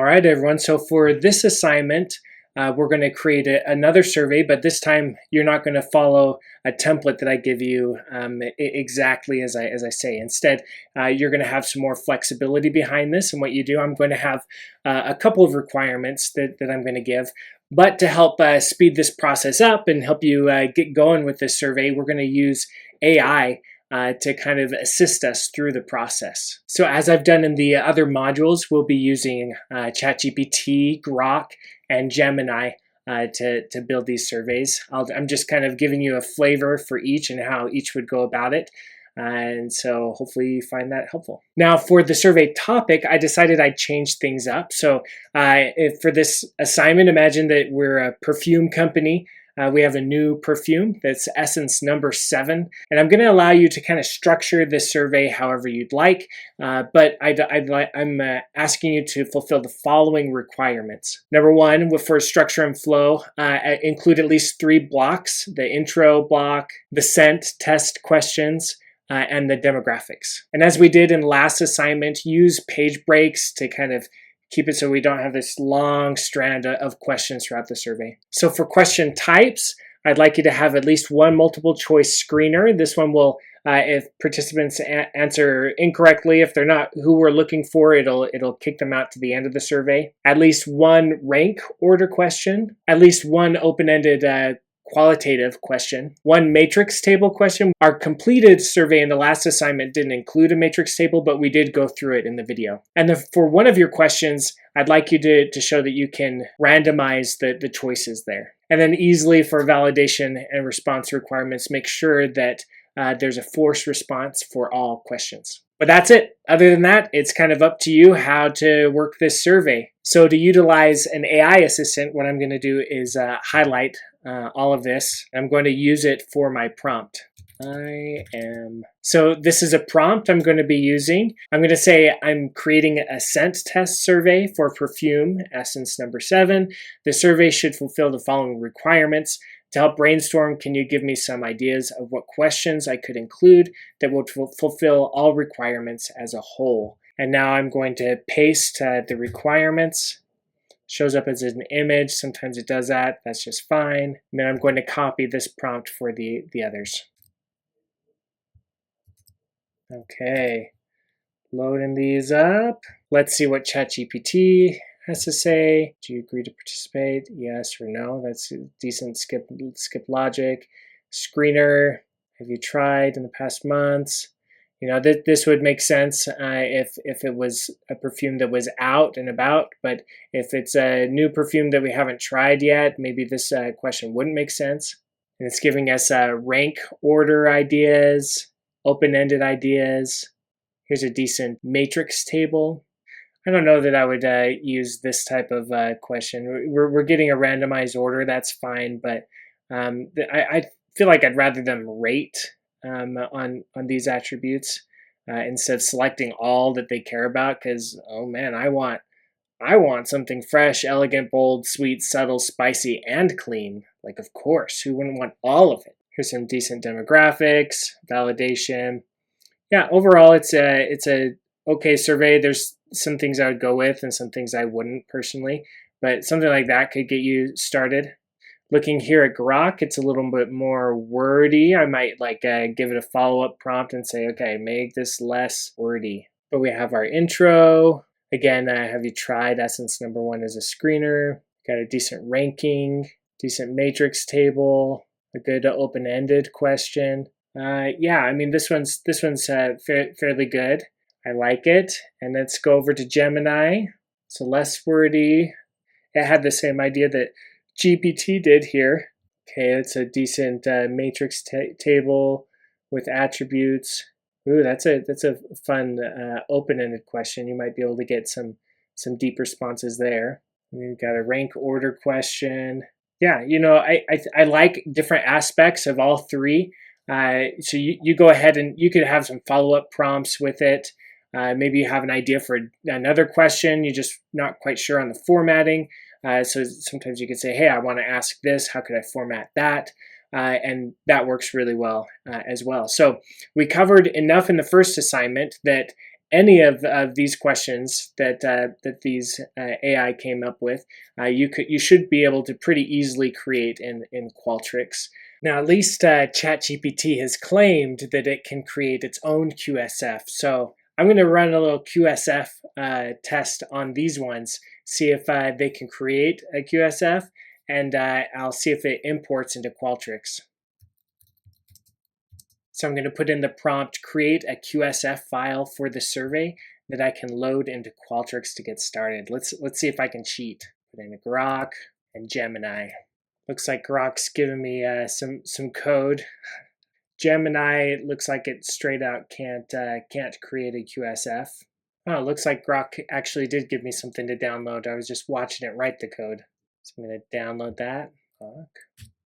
All right, everyone. So for this assignment, we're going to create another survey, but this time you're not going to follow a template that I give you exactly as I say. Instead, you're going to have some more flexibility behind this. And what you do, I'm going to have a couple of requirements that I'm going to give. But to help speed this process up and help you get going with this survey, we're going to use AI to kind of assist us through the process. So as I've done in the other modules, we'll be using ChatGPT, Grok, and Gemini to build these surveys. I'm just kind of giving you a flavor for each and how each would go about it. And so hopefully you find that helpful. Now for the survey topic, I decided I'd change things up. So for this assignment, imagine that we're a perfume company. We have a new perfume that's Essence number 7, and I'm going to allow you to kind of structure this survey however you'd like, but I'm asking you to fulfill the following requirements. Number 1, for structure and flow, include at least 3 blocks: the intro block, the scent test questions, and the demographics. And as we did in last assignment, use page breaks to kind of keep it so we don't have this long strand of questions throughout the survey. So for question types, I'd like you to have at least one multiple choice screener. This one will, if participants answer incorrectly, if they're not who we're looking for, it'll kick them out to the end of the survey. At least one rank order question, at least one open-ended qualitative question, one matrix table question. Our completed survey in the last assignment didn't include a matrix table, but we did go through it in the video. And for one of your questions, I'd like you to show that you can randomize the choices there. And then easily for validation and response requirements, make sure that there's a forced response for all questions. But that's it. Other than that, it's kind of up to you how to work this survey. So to utilize an AI assistant, what I'm going to do is highlight all of this. I'm going to use it for my prompt. So this is a prompt I'm going to be using. I'm going to say I'm creating a scent test survey for perfume Essence number 7. The survey should fulfill the following requirements. To help brainstorm, can you give me some ideas of what questions I could include that would fulfill all requirements as a whole? And now I'm going to paste the requirements. Shows up as an image. Sometimes it does that. That's just fine. And then I'm going to copy this prompt for the others. Okay, loading these up. Let's see what ChatGPT has to say. Do you agree to participate? Yes or no? That's a decent skip logic. Screener, have you tried in the past months? You know, this would make sense if it was a perfume that was out and about, but if it's a new perfume that we haven't tried yet, maybe this question wouldn't make sense. And it's giving us rank order ideas, open-ended ideas. Here's a decent matrix table. I don't know that I would use this type of question. We're getting a randomized order, that's fine, but I feel like I'd rather them rate on these attributes instead of selecting all that they care about, because oh man, I want something fresh, elegant, bold, sweet, subtle, spicy, and clean. Like, of course, who wouldn't want all of it? Here's some decent demographics, validation. Yeah, overall, it's a okay survey. There's some things I would go with and some things I wouldn't personally, but something like that could get you started. Looking here at Grok, it's a little bit more wordy. I might give it a follow-up prompt and say, okay, make this less wordy. But we have our intro. Again, have you tried Essence number 1 as a screener? Got a decent ranking, decent matrix table, a good open-ended question. Yeah, I mean this one's fairly good. I like it. And let's go over to Gemini. So less wordy. It had the same idea that GPT did here. Okay, it's a decent matrix table with attributes. Ooh, that's a fun open-ended question. You might be able to get some deep responses there. We've got a rank order question. Yeah, you know, I like different aspects of all 3. So you go ahead and you could have some follow-up prompts with it. Maybe you have an idea for another question. You're just not quite sure on the formatting. So sometimes you could say, hey, I want to ask this. How could I format that? And that works really well as well. So we covered enough in the first assignment that any of these questions that these AI came up with, you should be able to pretty easily create in Qualtrics. Now, at least ChatGPT has claimed that it can create its own QSF. So I'm going to run a little QSF test on these ones, see if they can create a QSF, and I'll see if it imports into Qualtrics. So I'm going to put in the prompt, create a QSF file for the survey that I can load into Qualtrics to get started. Let's see if I can cheat. Put in Grok and Gemini. Looks like Grok's giving me some code. Gemini looks like it straight out can't create a QSF. Oh, it looks like Grok actually did give me something to download. I was just watching it write the code. So I'm going to download that.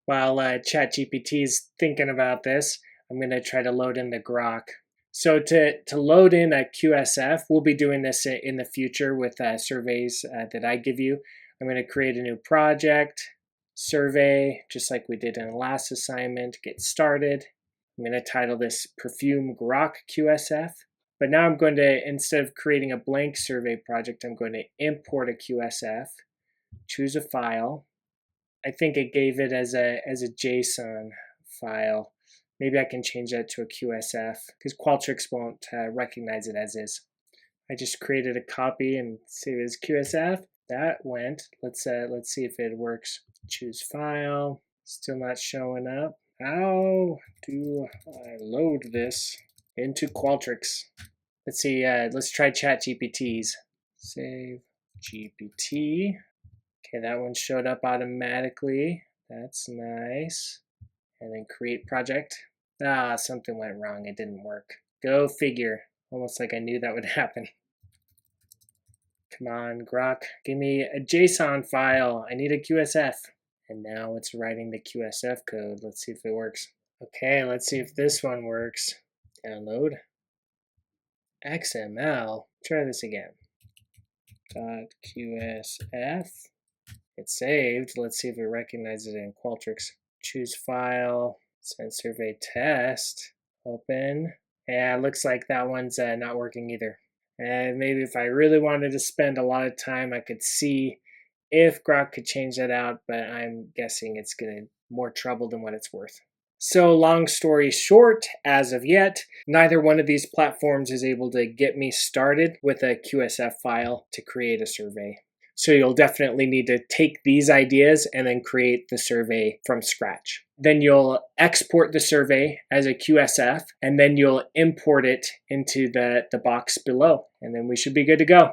While ChatGPT is thinking about this, I'm going to try to load in the Grok. So to load in a QSF, we'll be doing this in the future with surveys that I give you. I'm going to create a new project, survey, just like we did in the last assignment, get started. I'm going to title this Perfume Grok QSF. But now I'm going to, instead of creating a blank survey project, I'm going to import a QSF, choose a file. I think it gave it as a JSON file. Maybe I can change that to a QSF because Qualtrics won't recognize it as is. I just created a copy and save it as QSF. That went. Let's see if it works. Choose file. Still not showing up. How do I load this into Qualtrics? Let's see. Let's try ChatGPT's. Save GPT. Okay, that one showed up automatically. That's nice. And then create project. Ah, something went wrong. It didn't work. Go figure. Almost like I knew that would happen. Come on, Grok. Give me a JSON file. I need a QSF. And now it's writing the QSF code. Let's see if it works. Okay, let's see if this one works. Download. XML. Try this again. .qsf. It's saved. Let's see if it recognizes it in Qualtrics. Choose file. Send survey test. Open. Yeah, it looks like that one's not working either. And maybe if I really wanted to spend a lot of time, I could see if Grok could change that out, but I'm guessing it's going to more trouble than what it's worth. So long story short, as of yet, neither one of these platforms is able to get me started with a QSF file to create a survey. So you'll definitely need to take these ideas and then create the survey from scratch. Then you'll export the survey as a QSF, and then you'll import it into the box below, and then we should be good to go.